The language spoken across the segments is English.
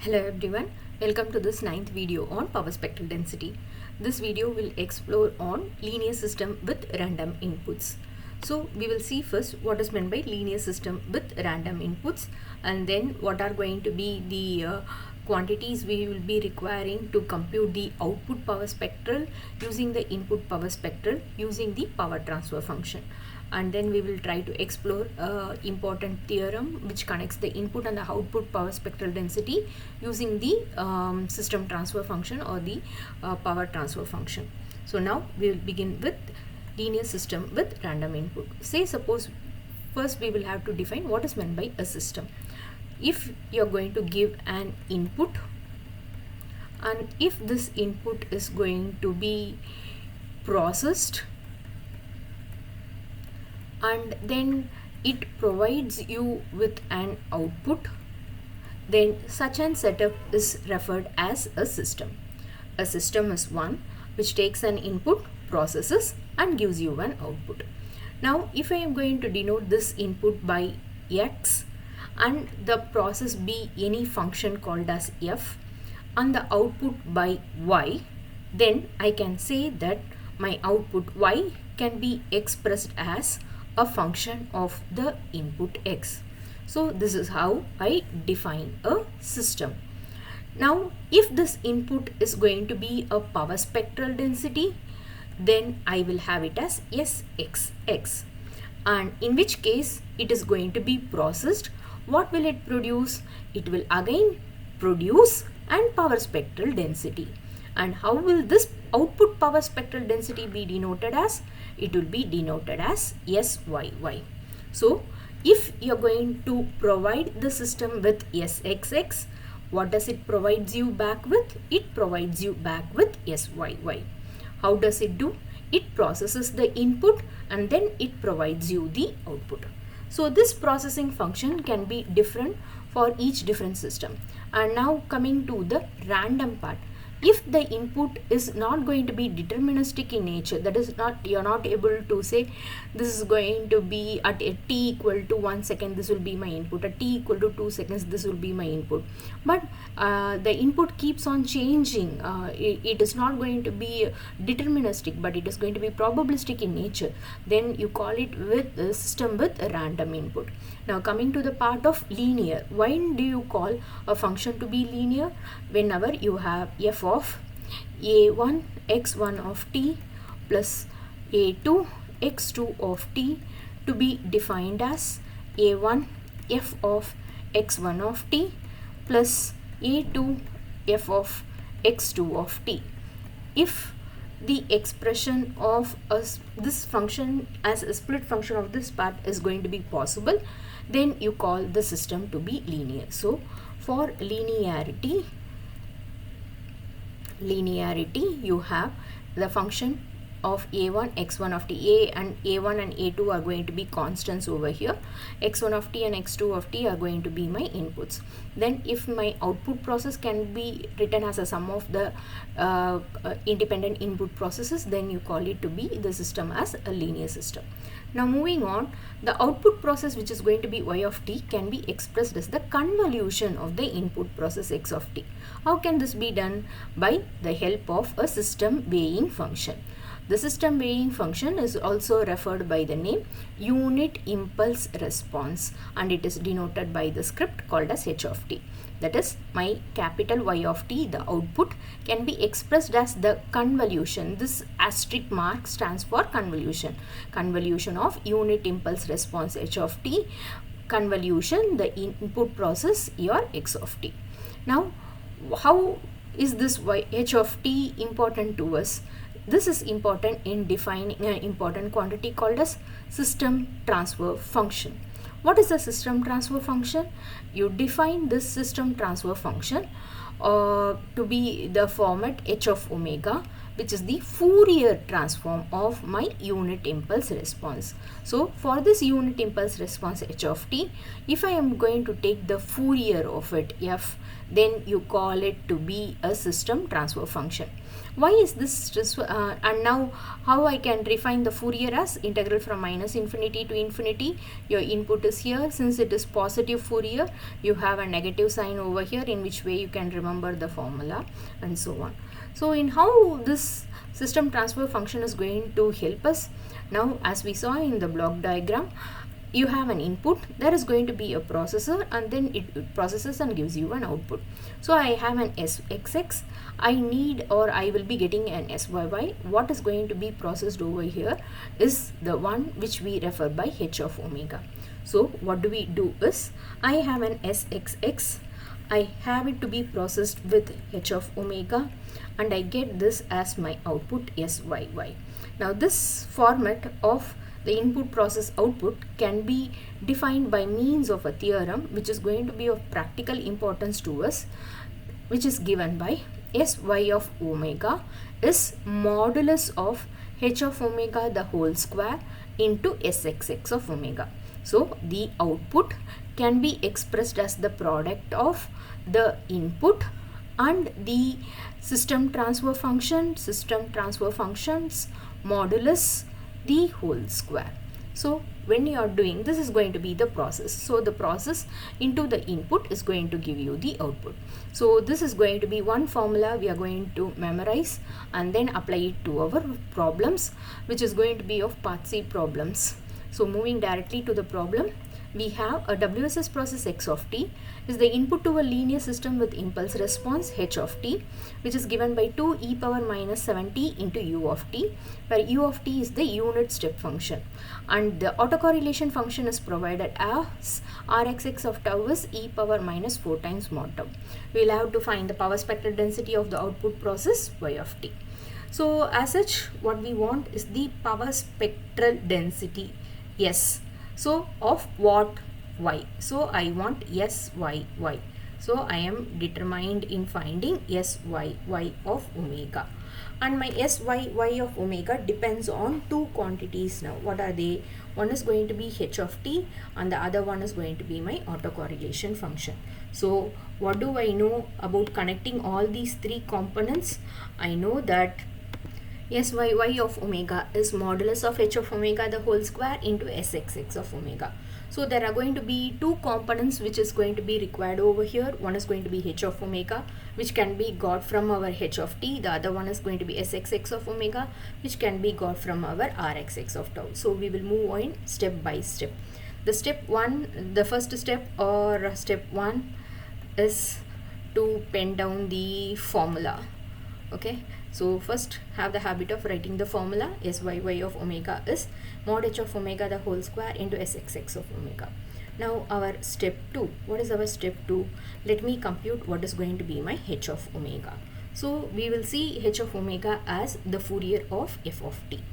Hello everyone, welcome to this 9th video on power spectral density. This video will explore on linear system with random inputs. So we will see first what is meant by linear system with random inputs, and then what are going to be the quantities we will be requiring to compute the output power spectral using the input power spectral using the power transfer function. And then we will try to explore important theorem which connects the input and the output power spectral density using the system transfer function or the power transfer function. So now we will begin with linear system with random input. Say suppose first we will have to define what is meant by a system. If you are going to give an input, and if this input is going to be processed and then it provides you with an output, then such an setup is referred as a system. A system is one which takes an input, processes and gives you an output. Now if I am going to denote this input by x and the process be any function called as f and the output by y, then I can say that my output y can be expressed as a function of the input x. So this is how I define a system. Now if this input is going to be a power spectral density, then I will have it as Sxx, and in which case it is going to be processed. What will it produce? It will again produce an power spectral density. And how will this output power spectral density be denoted as? It will be denoted as Syy. So if you are going to provide the system with Sxx, what does it provides you back with? It provides you back with Syy. How does it do? It processes the input and then it provides you the output. So this processing function can be different for each different system. And now coming to the random part. If the input is not going to be deterministic in nature, that is not, you are not able to say this is going to be at a t equal to 1 second this will be my input, at t equal to 2 seconds this will be my input, but the input keeps on changing. It is not going to be deterministic but it is going to be probabilistic in nature, then you call it with a system with a random input. Now coming to the part of linear, why do you call a function to be linear? Whenever you have f of a1 x1 of t plus a2 x2 of t to be defined as a1 f of x1 of t plus a2 f of x2 of t. If the expression of this function as a split function of this part is going to be possible, then you call the system to be linear. So for linearity you have the function of a1 x1 of t. A1 and a2 are going to be constants over here. x1 of t and x2 of t are going to be my inputs. Then if my output process can be written as a sum of the independent input processes, then you call it to be the system as a linear system. Now moving on, the output process which is going to be y of t can be expressed as the convolution of the input process x of t. How can this be done? By the help of a system weighing function. The system weighing function is also referred by the name unit impulse response, and it is denoted by the script called as h of t. That is, my capital Y of t, the output, can be expressed as the convolution. This asterisk mark stands for convolution. Convolution of unit impulse response h of t, convolution the input process your x of t. Now how is this h of t important to us? This is important in defining an important quantity called as system transfer function. What is the system transfer function? You define this system transfer function to be the format h of omega, which is the Fourier transform of my unit impulse response. So for this unit impulse response h of t, if I am going to take the Fourier of it, f, then you call it to be a system transfer function. Why is this and now how I can refine the Fourier as integral from minus infinity to infinity? Your input is here. Since it is positive Fourier, you have a negative sign over here, in which way you can remember the formula and so on. So in how this system transfer function is going to help us, now as we saw in the block diagram, you have an input, there is going to be a processor, and then it processes and gives you an output. So I have an SXX, I need, or I will be getting an SYY. What is going to be processed over here is the one which we refer by h of omega. So what do we do is, I have an SXX, I have it to be processed with h of omega, and I get this as my output SYY. Now this format of the input process output can be defined by means of a theorem which is going to be of practical importance to us, which is given by Sy of omega is modulus of h of omega the whole square into Sxx of omega. So the output can be expressed as the product of the input and the system transfer functions modulus the whole square. So when you are doing this, is going to be the process. So the process into the input is going to give you the output. So this is going to be one formula we are going to memorize and then apply it to our problems, which is going to be of part C problems. So moving directly to the problem, we have a WSS process x of t is the input to a linear system with impulse response h of t, which is given by 2 e power minus 7t into u of t, where u of t is the unit step function, and the autocorrelation function is provided as rxx of tau is e power minus 4 times mod tau. We will have to find the power spectral density of the output process y of t. So as such, what we want is the power spectral density S. So of what? Y. So I want SYY. So I am determined in finding SYY of omega. And my SYY of omega depends on two quantities now. What are they? One is going to be h of t and the other one is going to be my autocorrelation function. So what do I know about connecting all these three components? I know that Syy of omega is modulus of h of omega the whole square into Sxx of omega. So there are going to be two components which is going to be required over here. One is going to be h of omega, which can be got from our h of t. The other one is going to be Sxx of omega, which can be got from our Rxx of tau. So we will move on step by step. The first step or step 1 is to pen down the formula. Okay, so first have the habit of writing the formula. Syy of omega is mod h of omega the whole square into Sxx of omega. Now our step 2. What is our step 2? Let me compute what is going to be my h of omega. So we will see h of omega as the Fourier of f of t.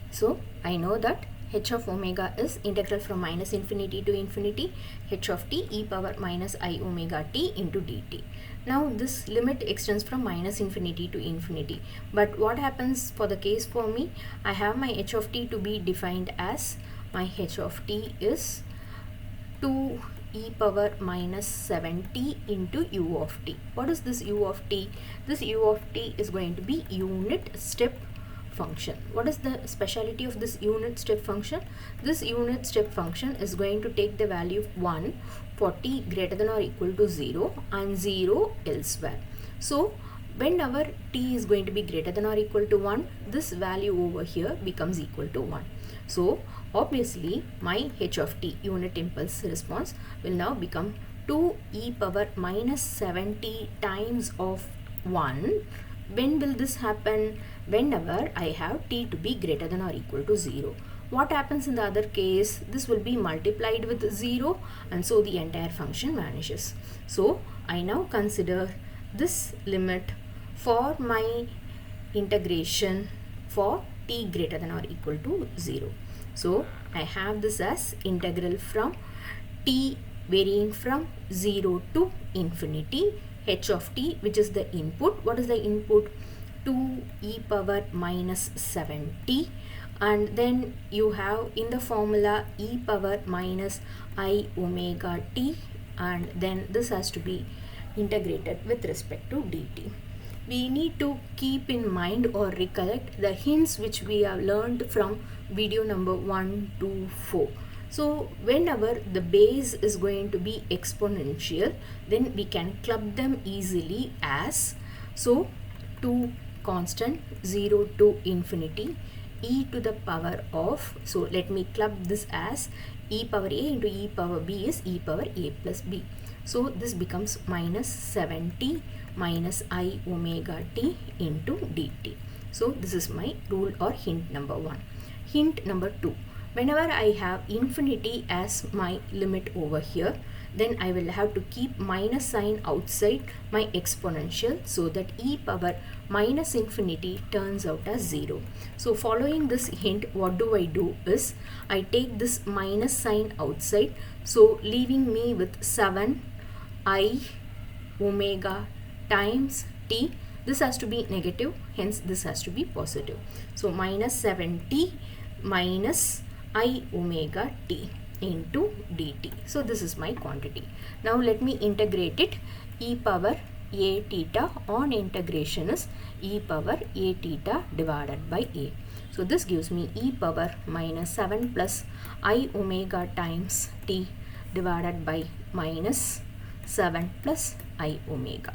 So I know that h of omega is integral from minus infinity to infinity h of t e power minus I omega t into dt. Now this limit extends from minus infinity to infinity. But what happens for the case for me? I have my h of t to be defined as my h of t is 2 e power minus 7t into u of t. What is this u of t? This u of t is going to be unit step function. What is the speciality of this unit step function? This unit step function is going to take the value of 1 for t greater than or equal to 0 and 0 elsewhere. So when our t is going to be greater than or equal to 1, this value over here becomes equal to 1. So obviously my h of t, unit impulse response, will now become 2 e power minus 7t times of 1. When will this happen? Whenever I have t to be greater than or equal to 0. What happens in the other case? This will be multiplied with 0 and so the entire function vanishes. So I now consider this limit for my integration for t greater than or equal to 0. So I have this as integral from t varying from 0 to infinity h of t, which is the input. What is the input? 2 e power minus 7t, and then you have in the formula e power minus I omega t, and then this has to be integrated with respect to dt. We need to keep in mind or recollect the hints which we have learned from video number 1 to 4. So whenever the base is going to be exponential, then we can club them easily as, so 2 constant 0 to infinity e to the power of, so let me club this as e power a into e power b is e power a plus b. So this becomes minus 7t minus I omega t into dt. So this is my rule or hint number 1. Hint number 2. Whenever I have infinity as my limit over here, then I will have to keep minus sign outside my exponential so that e power minus infinity turns out as 0. So following this hint, what do I do is I take this minus sign outside, so leaving me with 7 I omega times t. This has to be negative, hence this has to be positive. So minus 7t minus I omega t into dt. So this is my quantity. Now let me integrate it. E power a theta on integration is e power a theta divided by a. So this gives me e power minus 7 plus I omega times t divided by minus 7 plus I omega.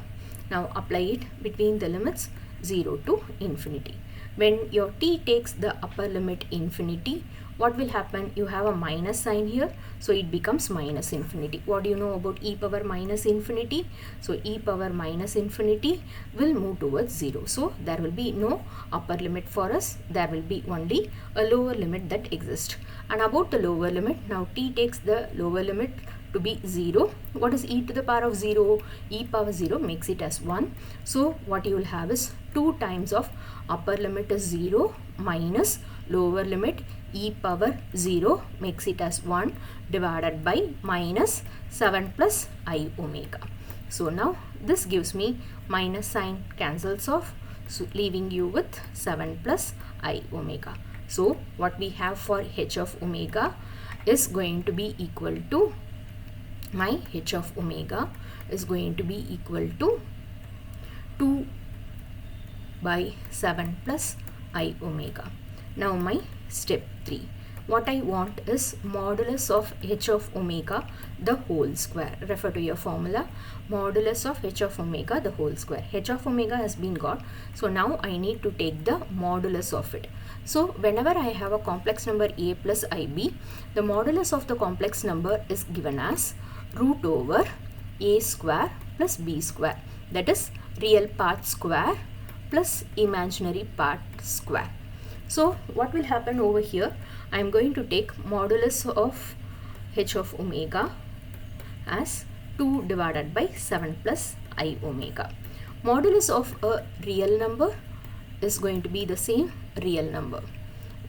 Now apply it between the limits 0 to infinity. When your t takes the upper limit infinity, what will happen? You have a minus sign here, so it becomes minus infinity. What do you know about e power minus infinity? So e power minus infinity will move towards 0. So there will be no upper limit for us. There will be only a lower limit that exists. And about the lower limit, now t takes the lower limit to be 0. What is e to the power of 0? E power 0 makes it as 1. So what you will have is 2 times of upper limit is 0 minus lower limit e power 0 makes it as 1 divided by minus 7 plus I omega. So now this gives me minus sign cancels off, so leaving you with 7 plus I omega. So what we have for h of omega is going to be equal to, my h of omega is going to be equal to 2 by 7 plus I omega. Now my step 3. What I want is modulus of h of omega the whole square. Refer to your formula, modulus of h of omega the whole square. H of omega has been got. So now I need to take the modulus of it. So whenever I have a complex number a plus ib, the modulus of the complex number is given as root over a square plus b square, that is real part square plus imaginary part square. So what will happen over here? I am going to take modulus of h of omega as 2 divided by 7 plus I omega. Modulus of a real number is going to be the same real number.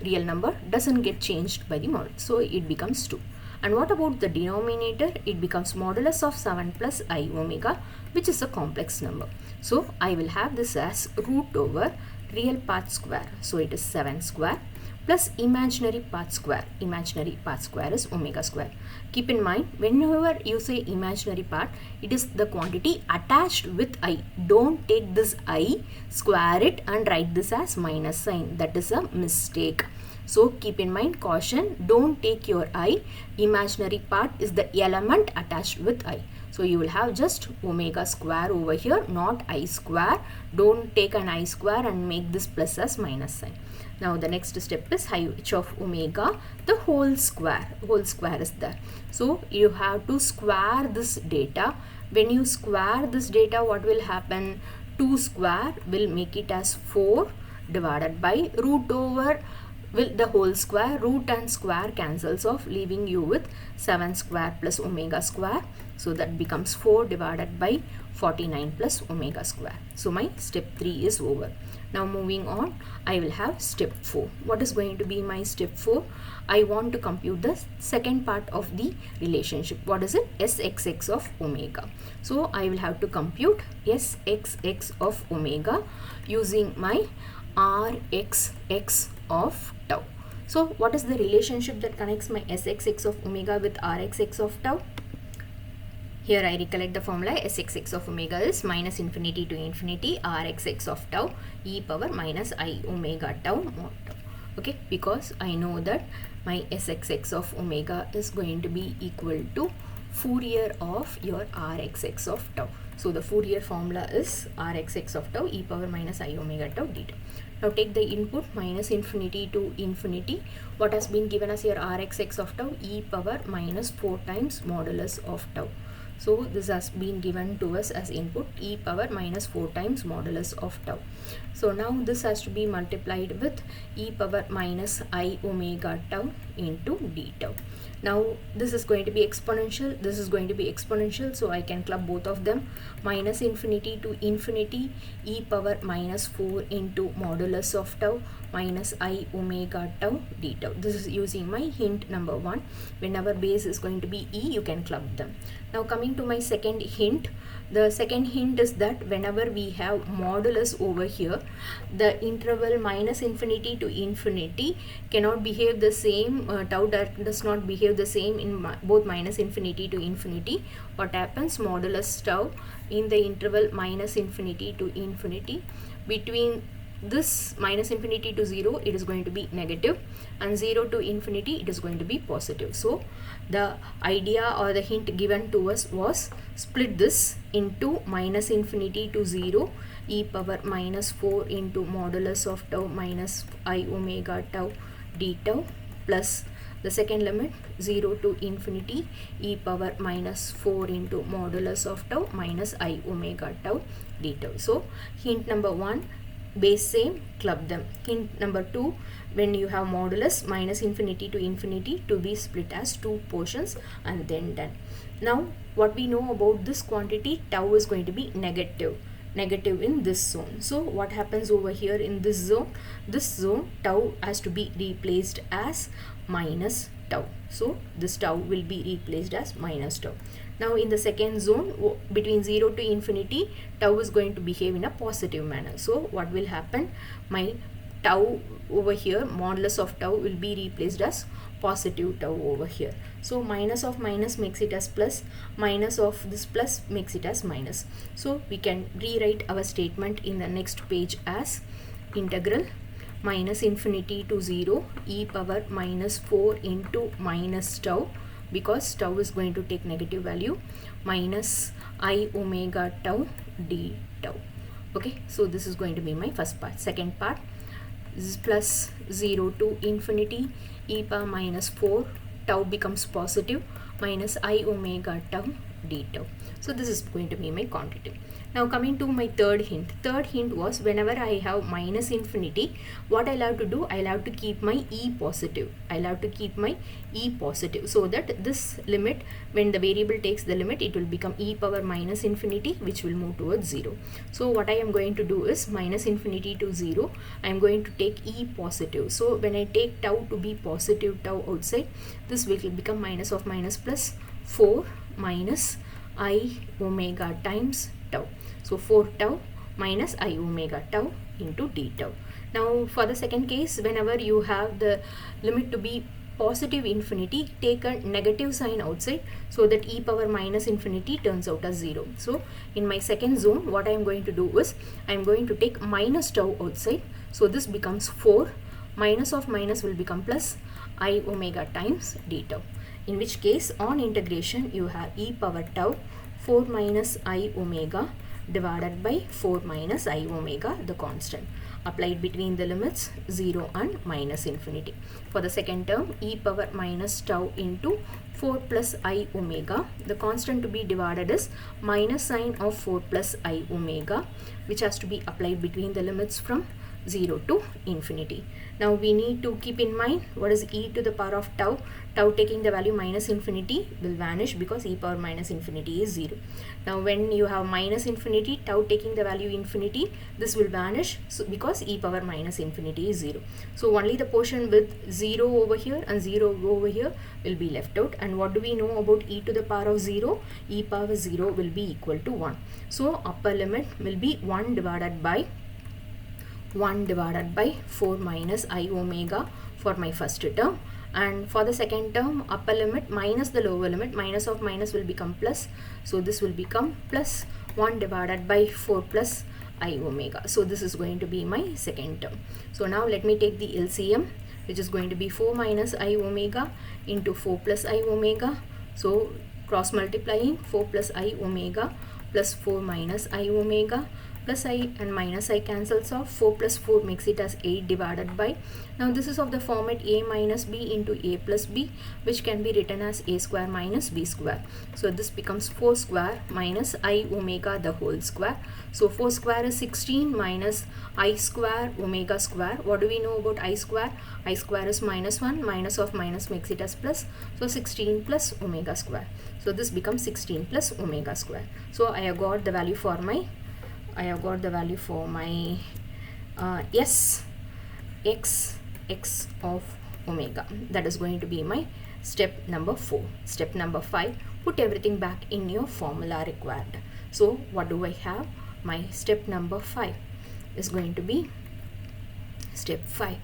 Real number doesn't get changed by the modulus, so it becomes 2. And what about the denominator? It becomes modulus of 7 plus I omega, which is a complex number. So I will have this as root over real part square, so it is 7 square plus imaginary part square. Imaginary part square is omega square. Keep in mind, whenever you say imaginary part, it is the quantity attached with I. Don't take this I, square it and write this as minus sign. That is a mistake. So keep in mind, caution, don't take your I. Imaginary part is the element attached with I. So you will have just omega square over here, not I square. Don't take an I square and make this plus as minus sign. Now the next step is h of omega the whole square. Whole square is there. So you have to square this data. When you square this data, what will happen? 2 square will make it as 4 divided by root over will the whole square. Root and square cancels off, leaving you with 7 square plus omega square. So that becomes 4 divided by 49 plus omega square. So my step 3 is over. Now moving on, I will have step 4. What is going to be my step 4? I want to compute the second part of the relationship. What is it? Sxx of omega. So I will have to compute Sxx of omega using my Rxx of tau. So what is the relationship that connects my Sxx of omega with Rxx of tau? Here I recollect the formula. Sxx of omega is minus infinity to infinity Rxx of tau e power minus I omega tau mod tau. Okay, because I know that my Sxx of omega is going to be equal to Fourier of your Rxx of tau. So the Fourier formula is Rxx of tau e power minus I omega tau d tau. Now take the input minus infinity to infinity. What has been given as your Rxx of tau? E power minus 4 times modulus of tau. So this has been given to us as input e power minus 4 times modulus of tau. So now this has to be multiplied with e power minus I omega tau into d tau. Now this is going to be exponential, this is going to be exponential, so I can club both of them. Minus infinity to infinity e power minus 4 into modulus of tau minus I omega tau d tau. This is using my hint number 1. Whenever base is going to be e, you can club them. Now coming to my second hint, the second hint is that whenever we have modulus over here, the interval minus infinity to infinity cannot behave the same, tau does not behave the same in both minus infinity to infinity. What happens? Modulus tau in the interval minus infinity to infinity, between this minus infinity to 0 it is going to be negative, and 0 to infinity it is going to be positive. So the idea or the hint given to us was split this into minus infinity to 0 e power minus 4 into modulus of tau minus I omega tau d tau, plus the second limit 0 to infinity e power minus 4 into modulus of tau minus I omega tau d tau. So hint number 1, base same, club them. Hint number 2, when you have modulus minus infinity to be split as 2 portions and then done. Now what we know about this quantity, tau is going to be negative in this zone. So what happens over here in this zone, tau has to be replaced as minus tau. So this tau will be replaced as minus tau. Now in the second zone, between 0 to infinity, tau is going to behave in a positive manner. So what will happen? My tau over here, modulus of tau will be replaced as positive tau over here. So minus of minus makes it as plus, minus of this plus makes it as minus. So we can rewrite our statement in the next page as integral minus infinity to 0 e power minus 4 into minus tau, because tau is going to take negative value, minus I omega tau d tau. Okay, so this is going to be my first part. Second part is plus 0 to infinity e power minus 4, tau becomes positive, minus I omega tau d tau. So this is going to be my quantity. Now coming to my third hint. Third hint was whenever I have minus infinity, what I'll have to do, I'll have to keep my e positive. I'll have to keep my e positive, so that this limit, when the variable takes the limit, it will become e power minus infinity, which will move towards 0. So what I am going to do is minus infinity to 0, I am going to take e positive. So when I take tau to be positive tau outside, this will become minus of minus plus 4 minus I omega times tau. So 4 tau minus I omega tau into d tau. Now for the second case, whenever you have the limit to be positive infinity, take a negative sign outside, so that e power minus infinity turns out as 0. So in my second zone, what I am going to do is I am going to take minus tau outside, so this becomes 4, minus of minus will become plus I omega times d tau, in which case on integration you have e power tau 4 minus I omega divided by 4 minus I omega, the constant, applied between the limits 0 and minus infinity. For the second term, e power minus tau into 4 plus I omega, the constant to be divided is minus sign of 4 plus I omega, which has to be applied between the limits from 0 to infinity. Now we need to keep in mind what is e to the power of tau. Tau taking the value minus infinity will vanish because e power minus infinity is 0. Now when you have minus infinity, tau taking the value infinity, this will vanish because e power minus infinity is 0. So only the portion with 0 over here and 0 over here will be left out. And what do we know about e to the power of 0? E power 0 will be equal to 1. So upper limit will be 1 divided by 4 minus I omega for my first term, and for the second term upper limit minus the lower limit, minus of minus will become plus, so this will become plus 1 divided by 4 plus I omega. So this is going to be my second term. So now let me take the LCM, which is going to be 4 minus I omega into 4 plus I omega. So cross multiplying 4 plus I omega plus 4 minus I omega, plus I and minus I cancels off. 4 plus 4 makes it as 8 divided by. Now this is of the format a minus b into a plus b, which can be written as a square minus b square. So this becomes 4 square minus I omega the whole square. So 4 square is 16 minus I square omega square. What do we know about I square? I square is minus 1, minus of minus makes it as plus. So 16 plus omega square. So this becomes 16 plus omega square. So I have got the value for my s x of omega. That is going to be my step number 4. Step number 5, put everything back in your formula required. So what do I have? My step number 5 is going to be syy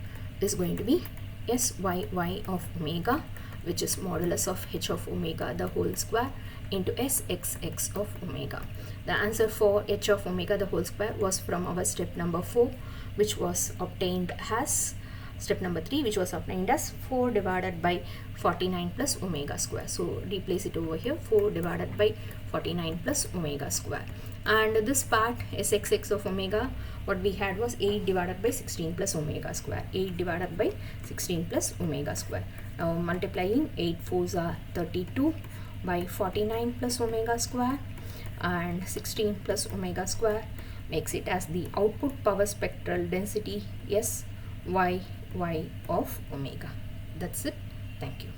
of omega, which is modulus of h of omega the whole square into sxx of omega. The answer for h of omega the whole square was from our step number 4, which was obtained as step number 3, which was obtained as 4 divided by 49 plus omega square. So replace it over here, 4 divided by 49 plus omega square. And this part sxx of omega, what we had was 8 divided by 16 plus omega square. 8 divided by 16 plus omega square. Now multiplying 8 fours are 32 by 49 plus omega square, and 16 plus omega square makes it as the output power spectral density syy of omega. That's it. Thank you.